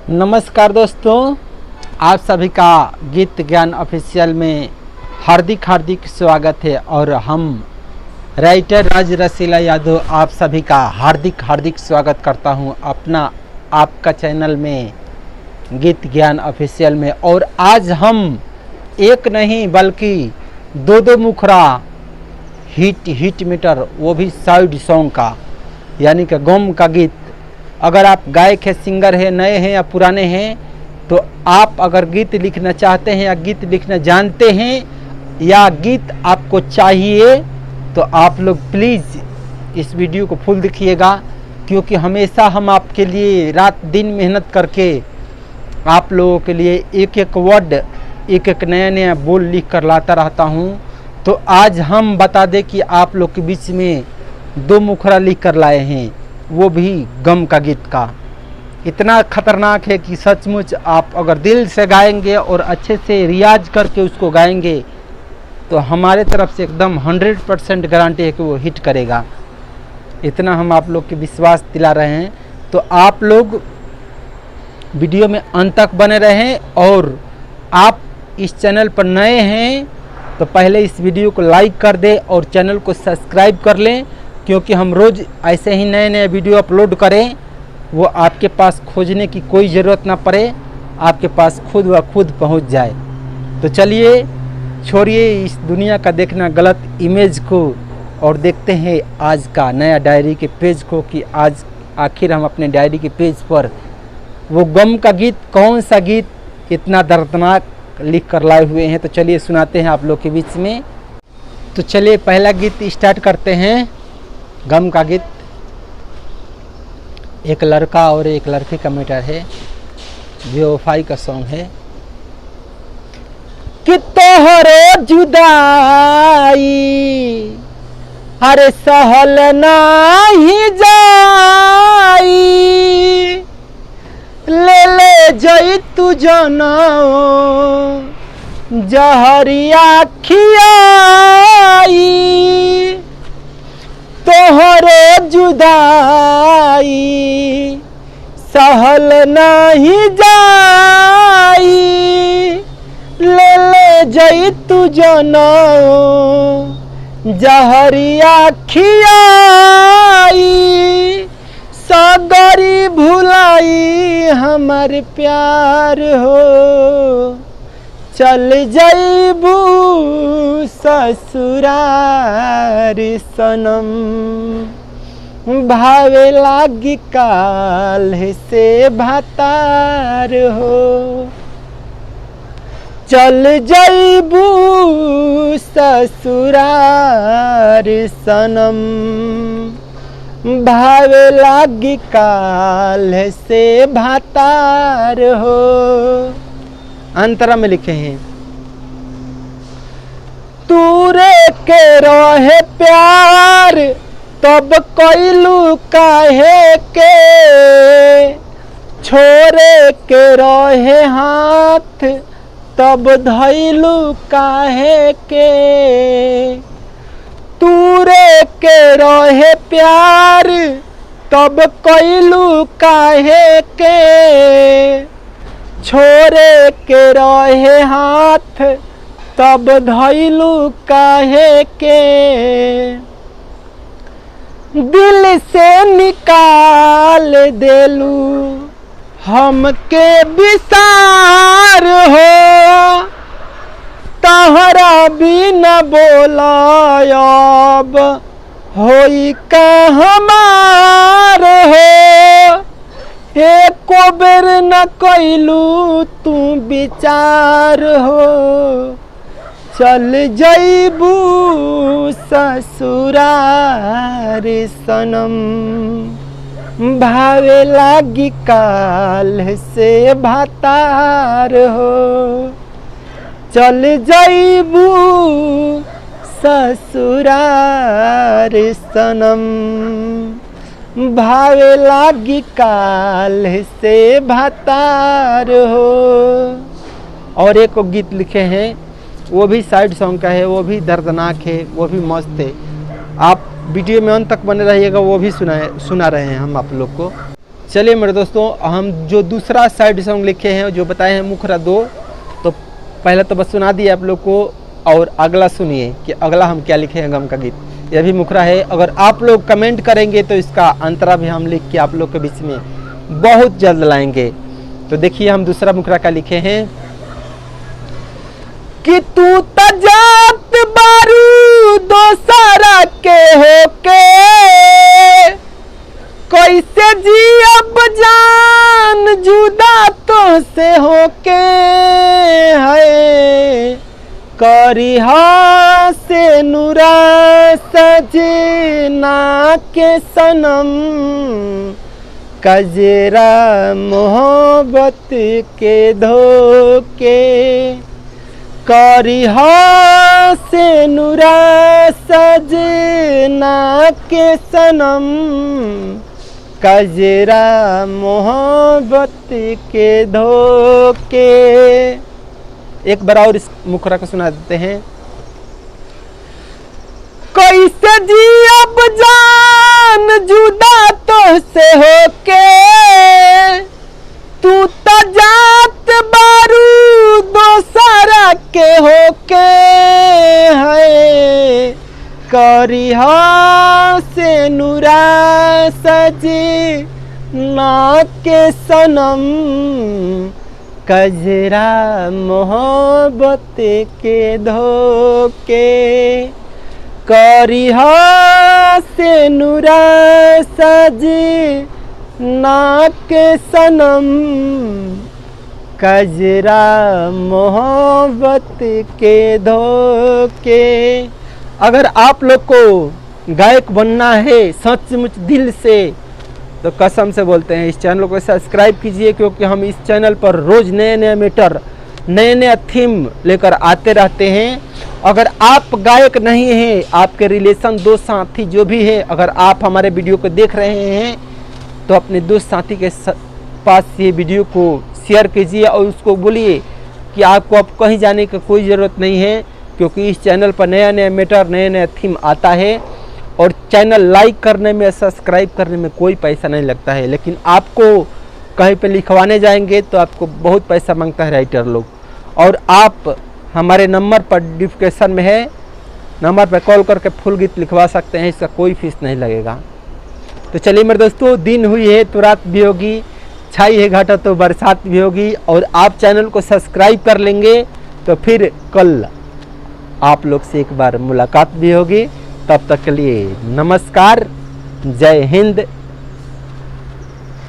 नमस्कार दोस्तों, आप सभी का गीत ज्ञान ऑफिशियल में हार्दिक स्वागत है। और हम राइटर राज रसीला यादव आप सभी का हार्दिक स्वागत करता हूं अपना आपका चैनल में गीत ज्ञान ऑफिशियल में। और आज हम एक नहीं बल्कि दो मुखरा हिट मीटर, वो भी साइड सॉन्ग का, यानी कि गम का गीत। अगर आप गायक है, सिंगर है, नए हैं या पुराने हैं, तो आप अगर गीत लिखना चाहते हैं या गीत लिखना जानते हैं या गीत आपको चाहिए, तो आप लोग प्लीज़ इस वीडियो को फुल देखिएगा, क्योंकि हमेशा हम आपके लिए रात दिन मेहनत करके आप लोगों के लिए एक एक वर्ड, एक एक नया बोल लिख कर लाता रहता हूं। तो आज हम बता दें कि आप लोग के बीच में दो मुखरा लिख कर लाए हैं, वो भी गम का गीत का। इतना खतरनाक है कि सचमुच आप अगर दिल से गाएंगे और अच्छे से रियाज करके उसको गाएंगे, तो हमारे तरफ से एकदम 100% गारंटी है कि वो हिट करेगा। इतना हम आप लोग के विश्वास दिला रहे हैं। तो आप लोग वीडियो में अंत तक बने रहें। और आप इस चैनल पर नए हैं तो पहले इस वीडियो को लाइक कर दें और चैनल को सब्सक्राइब कर लें, क्योंकि हम रोज़ ऐसे ही नए वीडियो अपलोड करें, वो आपके पास खोजने की कोई ज़रूरत ना पड़े, आपके पास खुद व खुद पहुंच जाए। तो चलिए, छोड़िए इस दुनिया का देखना गलत इमेज को और देखते हैं आज का नया डायरी के पेज को, कि आज आखिर हम अपने डायरी के पेज पर वो गम का गीत, कौन सा गीत इतना दर्दनाक लिख कर लाए हुए हैं। तो चलिए सुनाते हैं आप लोग के बीच में। तो चलिए पहला गीत स्टार्ट करते हैं, गम का गीत। एक लड़का और एक लड़की का मैटर है, बेवफाई का सॉन्ग है। कि तोहरो जुदाई अरे सहल नाही जाई, ले जई तू जनाओ जहरिया खियाई। तोहरो जुदाई सहल नहीं जाई, ले जई तू जनाओ जहरिया खियाई। सगरी भुलाई हमार प्यार हो, चल जाइबू ससुरार सनम। भावे लागी काल से भातार हो, चल जाइबू ससुरार सनम। भावे लागी काल से भातार हो। अंतरा में लिखे हैं, तूरे के रहे प्यार तब कैलू काहे के, छोरे के रहे हाथ तब धैलू काहे के। तूरे के रहे प्यार तब कैलू काहे के, छोरे के रहे हाथ तब धैलू काहे के। दिल से निकाल देलू हमके विसार हो, तहरा बिना बोलायब होई का हमार हो। एको बेर न कैलू तू विचार हो, चल जइबू ससुरार सनम। भावे लागी काल से भातार हो, चल जइबू ससुरार सनम। भावे लागी काल से भातार हो। और एक गीत लिखे हैं, वो भी साइड सॉन्ग का है, वो भी दर्दनाक है, वो भी मस्त है। आप वीडियो में अंत तक बने रहिएगा, वो भी सुना रहे हैं हम आप लोग को। चलिए मेरे दोस्तों, हम जो दूसरा साइड सॉन्ग लिखे हैं जो बताए हैं मुखरा 2, तो पहले तो बस सुना दिए आप लोग को, और अगला सुनिए कि अगला हम क्या लिखे हैं गम का गीत। यह भी मुखरा है। अगर आप लोग कमेंट करेंगे तो इसका अंतरा भी हम लिख के आप लोग के बीच में बहुत जल्द लाएंगे। तो देखिए हम दूसरा मुखरा का लिखे हैं कि तू तजात बारू दोसारा के होके कैसे जी अब जान जुदा तो से होके है करिहा से नूरा सजना के सनम कजरा मोहब्बत के धोके करिहा से नूरा सजना के सनम कजरा मोहब्बत के धोके। एक बार और इस मुखरा को सुना देते हैं। कैसे जी अब जान जुदा तो से होके तू तजात बारू दोसारा के होके है करिहा से नूरा सजी ना के सनम कजरा मोहब्बत के धोके करिहा से नूरा सजी ना के सनम कजरा मोहब्बत के धोके। अगर आप लोग को गायक बनना है सचमुच दिल से तो कसम से बोलते हैं इस चैनल को सब्सक्राइब कीजिए, क्योंकि हम इस चैनल पर रोज़ नए नए मैटर नए नए थीम लेकर आते रहते हैं। अगर आप गायक नहीं हैं, आपके रिलेशन दोस्त साथी जो भी है, अगर आप हमारे वीडियो को देख रहे हैं तो अपने दोस्त साथी के पास ये वीडियो को शेयर कीजिए और उसको बोलिए कि आपको अब कहीं जाने की कोई ज़रूरत नहीं है, क्योंकि इस चैनल पर नया नया मैटर नया नया थीम आता है। और चैनल लाइक करने में सब्सक्राइब करने में कोई पैसा नहीं लगता है, लेकिन आपको कहीं पे लिखवाने जाएंगे तो आपको बहुत पैसा मांगता है राइटर लोग। और आप हमारे नंबर पर डिस्क्रिप्शन में है, नंबर पर कॉल करके फुल गीत लिखवा सकते हैं, इसका कोई फीस नहीं लगेगा। तो चलिए मेरे दोस्तों, दिन हुई है तो रात भी होगी, छाई है घाटा तो बरसात भी होगी। और आप चैनल को सब्सक्राइब कर लेंगे तो फिर कल आप लोग से एक बार मुलाकात भी होगी। तब तक के लिए नमस्कार, जय हिंद,